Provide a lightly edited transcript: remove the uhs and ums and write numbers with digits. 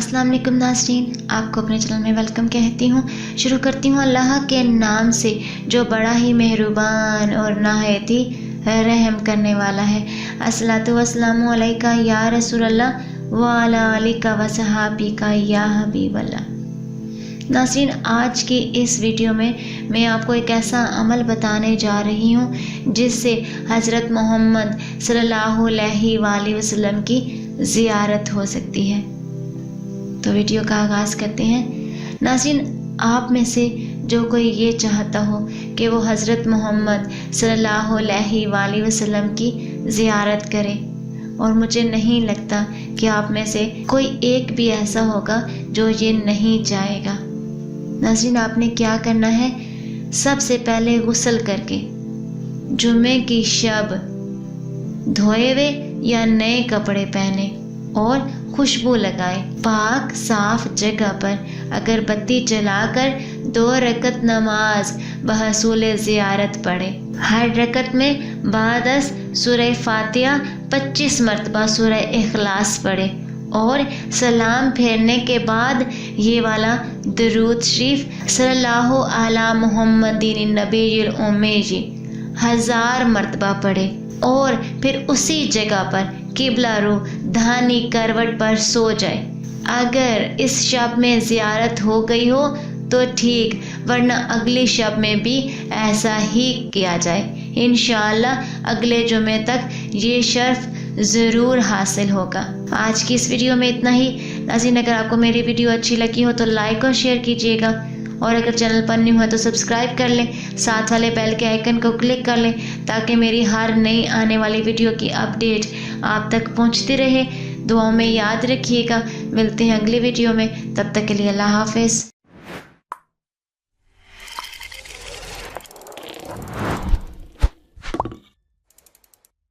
अस्सलाम वालेकुम नाज़रीन, आपको अपने चैनल में वेलकम कहती हूँ। शुरू करती हूँ अल्लाह के नाम से जो बड़ा ही मेहरबान और नहायत ही रहम करने वाला है। अस्सलातु वस्सलामु अलैका या रसूल अल्लाह व अला आलिका व सहाबिका या हबीब अल्लाह। नाज़रीन, आज की इस वीडियो में मैं आपको एक ऐसा अमल बताने जा रही हूँ जिससे हज़रत मोहम्मद सल्लल्लाहु अलैहि वसल्लम की ज़ियारत हो सकती है। तो वीडियो का आगाज़ करते हैं। नाज़रीन, आप में से जो कोई ये चाहता हो कि वो हज़रत मोहम्मद सल्लल्लाहु अलैहि वसल्लम की ज़ियारत करे, और मुझे नहीं लगता कि आप में से कोई एक भी ऐसा होगा जो ये नहीं चाहेगा। नाज़रीन, आपने क्या करना है, सबसे पहले गुस्ल करके जुम्मे की शब धोए हुए या नए कपड़े पहने और खुशबू लगाए। पाक साफ जगह पर अगरबत्ती जलाकर 2 रकत नमाज बहसूल ज़ियारत पढ़े। हर रकत में बादस सूरह फातिहा 25 मरतबा सूरह इखलास पढ़े और सलाम फेरने के बाद ये वाला दरूद शरीफ सल्लल्लाहु अला मुहम्मदिन नबील उम्मी 1000 मरतबा पढ़े और फिर उसी जगह पर किबला रू धानी करवट पर सो जाए। अगर इस शब में ज़ियारत हो गई हो तो ठीक, वरना अगली शब में भी ऐसा ही किया जाए। इंशाअल्लाह अगले जुमे तक ये शर्फ ज़रूर हासिल होगा। आज की इस वीडियो में इतना ही। नाज़रीन, अगर आपको मेरी वीडियो अच्छी लगी हो तो लाइक और शेयर कीजिएगा, और अगर चैनल पर न्यू है तो सब्सक्राइब कर लें, साथ वाले बेल के आइकन को क्लिक कर लें ताकि मेरी हर नई आने वाली वीडियो की अपडेट आप तक पहुंचती रहे। दुआओं में याद रखिएगा। मिलते हैं अगली वीडियो में, तब तक के लिए अल्लाह हाफ़िज़।